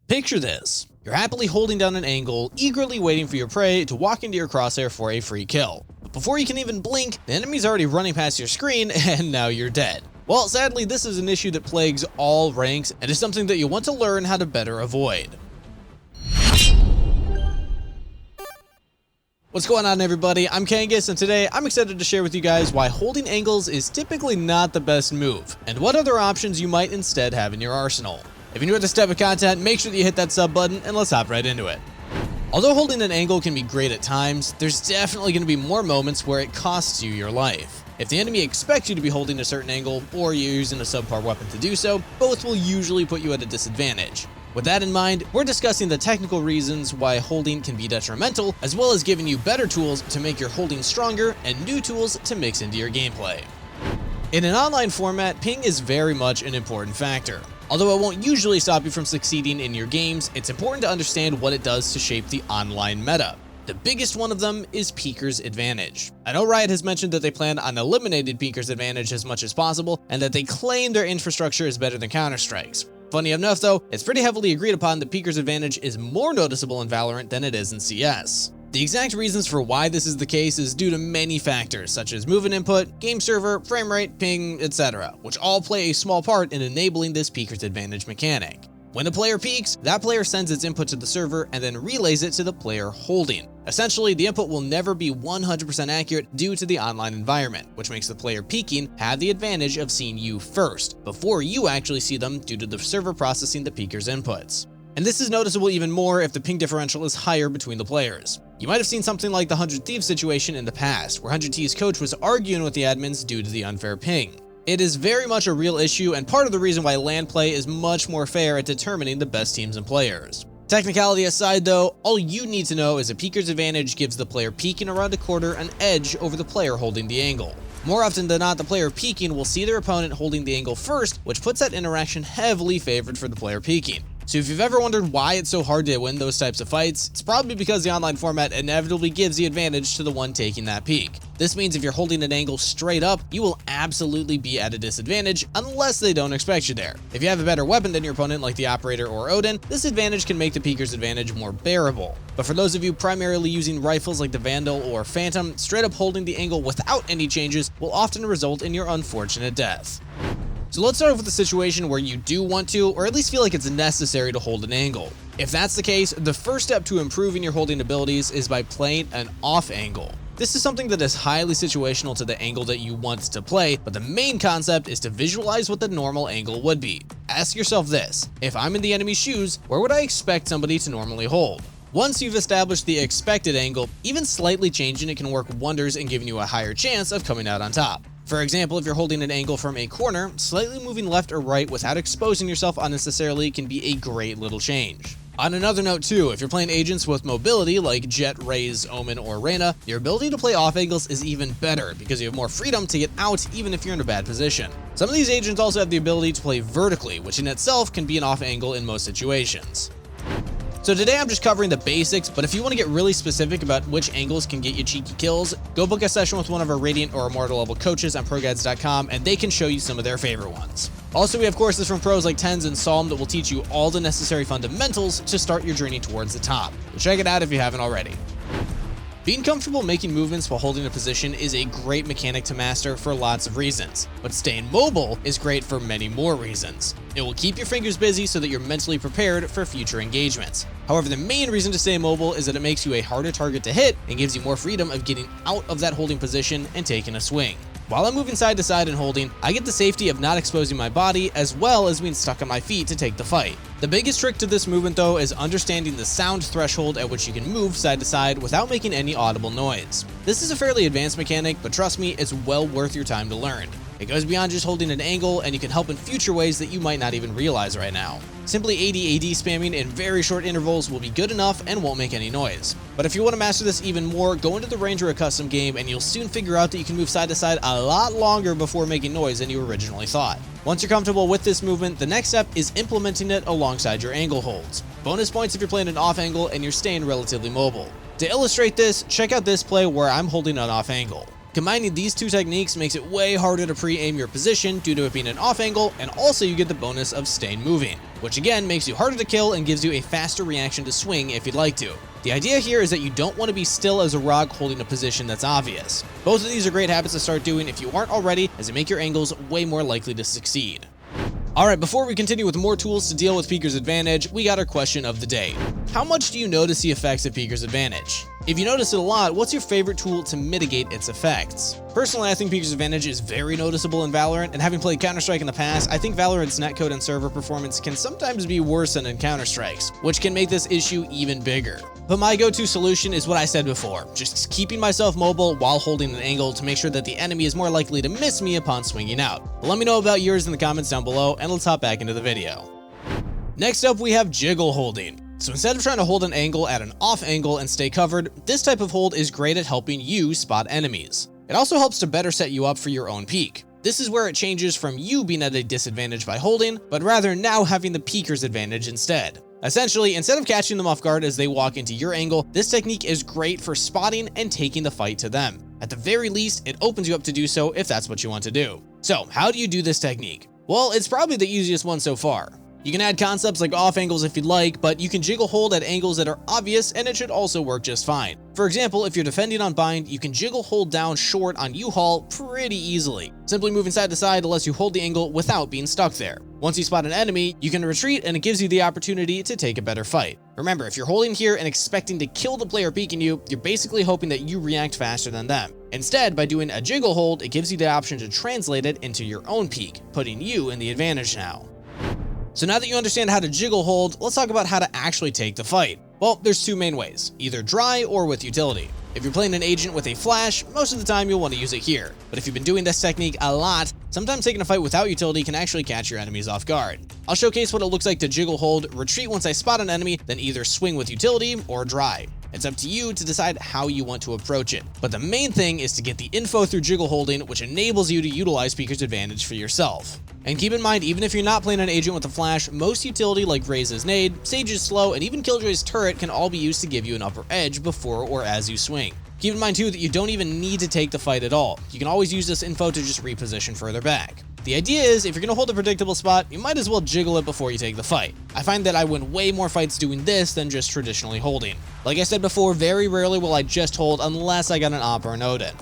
Picture this. You're happily holding down an angle, eagerly waiting for your prey to walk into your crosshair for a free kill. But before you can even blink, the enemy's already running past your screen and now you're dead. Well, sadly, this is an issue that plagues all ranks and is something that you want to learn how to better avoid. What's going on, everybody? I'm Kangas, and today I'm excited to share with you guys why holding angles is typically not the best move, and what other options you might instead have in your arsenal. If you're new to this type of content, make sure that you hit that sub button, and let's hop right into it. Although holding an angle can be great at times, there's definitely going to be more moments where it costs you your life. If the enemy expects you to be holding a certain angle, or you're using a subpar weapon to do so, both will usually put you at a disadvantage. With that in mind, we're discussing the technical reasons why holding can be detrimental, as well as giving you better tools to make your holding stronger and new tools to mix into your gameplay. In an online format, ping is very much an important factor. Although it won't usually stop you from succeeding in your games, it's important to understand what it does to shape the online meta. The biggest one of them is Peeker's advantage. I know Riot has mentioned that they plan on eliminating Peeker's advantage as much as possible, and that they claim their infrastructure is better than Counter-Strike's. Funny enough though, it's pretty heavily agreed upon that Peeker's advantage is more noticeable in Valorant than it is in CS. The exact reasons for why this is the case is due to many factors, such as movement input, game server, frame rate, ping, etc., which all play a small part in enabling this Peeker's advantage mechanic. When a player peeks, that player sends its input to the server and then relays it to the player holding. Essentially, the input will never be 100% accurate due to the online environment, which makes the player peeking have the advantage of seeing you first, before you actually see them due to the server processing the peeker's inputs. And this is noticeable even more if the ping differential is higher between the players. You might have seen something like the 100 Thieves situation in the past, where 100 Thieves' coach was arguing with the admins due to the unfair ping. It is very much a real issue and part of the reason why LAN play is much more fair at determining the best teams and players. Technicality aside though, all you need to know is a peeker's advantage gives the player peeking around a corner an edge over the player holding the angle. More often than not, the player peeking will see their opponent holding the angle first, which puts that interaction heavily favored for the player peeking. So if you've ever wondered why it's so hard to win those types of fights, it's probably because the online format inevitably gives the advantage to the one taking that peek. This means if you're holding an angle straight up, you will absolutely be at a disadvantage unless they don't expect you there. If you have a better weapon than your opponent like the Operator or Odin, this advantage can make the peeker's advantage more bearable. But for those of you primarily using rifles like the Vandal or Phantom, straight up holding the angle without any changes will often result in your unfortunate death. So let's start off with a situation where you do want to, or at least feel like it's necessary to hold an angle. If that's the case, the first step to improving your holding abilities is by playing an off angle. This is something that is highly situational to the angle that you want to play, but the main concept is to visualize what the normal angle would be. Ask yourself this: if I'm in the enemy's shoes, where would I expect somebody to normally hold? Once you've established the expected angle, even slightly changing it can work wonders in giving you a higher chance of coming out on top. For example, if you're holding an angle from a corner, slightly moving left or right without exposing yourself unnecessarily can be a great little change. On another note too, if you're playing agents with mobility like Jet, Raze, Omen, or Reyna, your ability to play off angles is even better because you have more freedom to get out even if you're in a bad position. Some of these agents also have the ability to play vertically, which in itself can be an off angle in most situations. So today I'm just covering the basics, but if you want to get really specific about which angles can get you cheeky kills, go book a session with one of our Radiant or Immortal level coaches on ProGuides.com and they can show you some of their favorite ones. Also, we have courses from pros like Tens and Psalm that will teach you all the necessary fundamentals to start your journey towards the top. So check it out if you haven't already. Being comfortable making movements while holding a position is a great mechanic to master for lots of reasons, but staying mobile is great for many more reasons. It will keep your fingers busy so that you're mentally prepared for future engagements. However, the main reason to stay mobile is that it makes you a harder target to hit and gives you more freedom of getting out of that holding position and taking a swing. While I'm moving side to side and holding, I get the safety of not exposing my body as well as being stuck on my feet to take the fight. The biggest trick to this movement though is understanding the sound threshold at which you can move side to side without making any audible noise. This is a fairly advanced mechanic, but trust me, it's well worth your time to learn. It goes beyond just holding an angle and you can help in future ways that you might not even realize right now. Simply AD spamming in very short intervals will be good enough and won't make any noise. But if you want to master this even more, go into the range or a custom game and you'll soon figure out that you can move side to side a lot longer before making noise than you originally thought. Once you're comfortable with this movement, the next step is implementing it alongside your angle holds. Bonus points if you're playing an off angle and you're staying relatively mobile. To illustrate this, check out this play where I'm holding an off angle. Combining these two techniques makes it way harder to pre-aim your position due to it being an off angle, and also you get the bonus of staying moving, which again makes you harder to kill and gives you a faster reaction to swing if you'd like to. The idea here is that you don't want to be still as a rock holding a position that's obvious. Both of these are great habits to start doing if you aren't already, as they make your angles way more likely to succeed. Alright, before we continue with more tools to deal with Peeker's Advantage, we got our question of the day. How much do you notice the effects of Peeker's Advantage? If you notice it a lot, what's your favorite tool to mitigate its effects? Personally, I think Peeker's Advantage is very noticeable in Valorant, and having played Counter-Strike in the past, I think Valorant's netcode and server performance can sometimes be worse than in Counter-Strike's, which can make this issue even bigger. But my go-to solution is what I said before, just keeping myself mobile while holding an angle to make sure that the enemy is more likely to miss me upon swinging out. But let me know about yours in the comments down below, and let's hop back into the video. Next up, we have Jiggle Holding. So instead of trying to hold an angle at an off angle and stay covered, this type of hold is great at helping you spot enemies. It also helps to better set you up for your own peek. This is where it changes from you being at a disadvantage by holding, but rather now having the peeker's advantage instead. Essentially, instead of catching them off guard as they walk into your angle, this technique is great for spotting and taking the fight to them. At the very least, it opens you up to do so if that's what you want to do. So, how do you do this technique? Well, it's probably the easiest one so far. You can add concepts like off angles if you'd like, but you can jiggle hold at angles that are obvious and it should also work just fine. For example, if you're defending on bind, you can jiggle hold down short on U-haul pretty easily. Simply moving side to side lets you hold the angle without being stuck there. Once you spot an enemy, you can retreat and it gives you the opportunity to take a better fight. Remember, if you're holding here and expecting to kill the player peeking you, you're basically hoping that you react faster than them. Instead, by doing a jiggle hold, it gives you the option to translate it into your own peek, putting you in the advantage now. So now that you understand how to jiggle hold, let's talk about how to actually take the fight. Well, there's two main ways, either dry or with utility. If you're playing an agent with a flash, most of the time you'll want to use it here. But if you've been doing this technique a lot, sometimes taking a fight without utility can actually catch your enemies off guard. I'll showcase what it looks like to jiggle hold, retreat once I spot an enemy, then either swing with utility or dry. It's up to you to decide how you want to approach it. But the main thing is to get the info through jiggle holding, which enables you to utilize Peeker's Advantage for yourself. And keep in mind, even if you're not playing an agent with a flash, most utility like Raze's nade, Sage's slow, and even Killjoy's turret can all be used to give you an upper edge before or as you swing. Keep in mind too that you don't even need to take the fight at all. You can always use this info to just reposition further back. The idea is, if you're going to hold a predictable spot, you might as well jiggle it before you take the fight. I find that I win way more fights doing this than just traditionally holding. Like I said before, very rarely will I just hold unless I got an op or an Odin.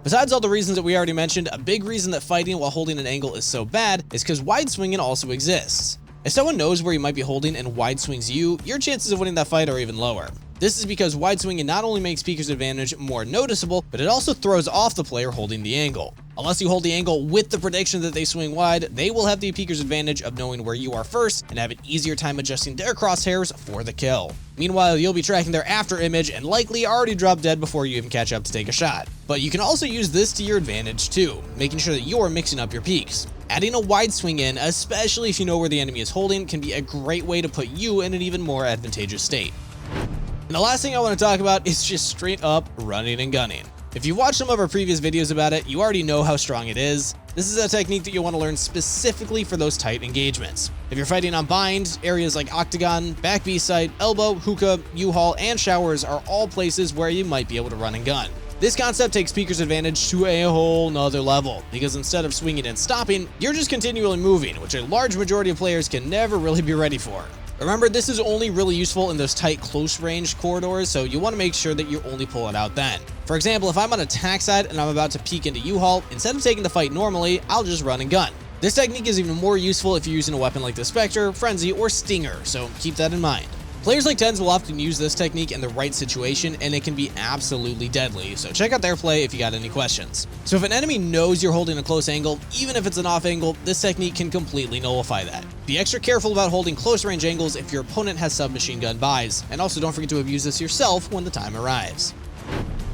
Besides all the reasons that we already mentioned, a big reason that fighting while holding an angle is so bad is because wide swinging also exists. If someone knows where you might be holding and wide swings you, your chances of winning that fight are even lower. This is because wide swinging not only makes Peeker's Advantage more noticeable, but it also throws off the player holding the angle. Unless you hold the angle with the prediction that they swing wide, they will have the Peeker's Advantage of knowing where you are first and have an easier time adjusting their crosshairs for the kill. Meanwhile, you'll be tracking their after image and likely already drop dead before you even catch up to take a shot. But you can also use this to your advantage too, making sure that you're mixing up your peeks. Adding a wide swing in, especially if you know where the enemy is holding, can be a great way to put you in an even more advantageous state. And the last thing I want to talk about is just straight up running and gunning. If you've watched some of our previous videos about it, you already know how strong it is. This is a technique that you'll want to learn specifically for those tight engagements. If you're fighting on bind, areas like Octagon, back B site, elbow, hookah, U-haul, and showers are all places where you might be able to run and gun. This concept takes Peeker's Advantage to a whole nother level, because instead of swinging and stopping, you're just continually moving, which a large majority of players can never really be ready for. Remember, this is only really useful in those tight close range corridors, so you want to make sure that you only pull it out then. For example, if I'm on attack side and I'm about to peek into U-haul, instead of taking the fight normally, I'll just run and gun. This technique is even more useful if you're using a weapon like the Spectre, Frenzy, or Stinger, so keep that in mind. Players like Tens will often use this technique in the right situation, and it can be absolutely deadly, so check out their play if you got any questions. So if an enemy knows you're holding a close angle, even if it's an off angle, this technique can completely nullify that. Be extra careful about holding close range angles if your opponent has submachine gun buys, and also don't forget to abuse this yourself when the time arrives.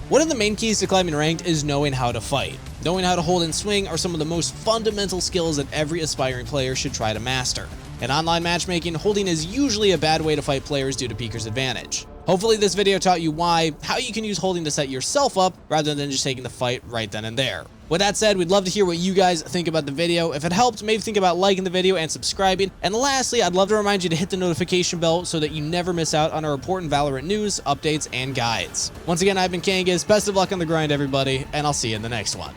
One of the main keys to climbing ranked is knowing how to fight. Knowing how to hold and swing are some of the most fundamental skills that every aspiring player should try to master. In online matchmaking, holding is usually a bad way to fight players due to Peeker's Advantage. Hopefully this video taught you how you can use holding to set yourself up rather than just taking the fight right then and there. With that said, we'd love to hear what you guys think about the video. If it helped, maybe think about liking the video and subscribing. And lastly, I'd love to remind you to hit the notification bell so that you never miss out on our important Valorant news, updates, and guides. Once again, I've been Kangas. Best of luck on the grind, everybody, and I'll see you in the next one.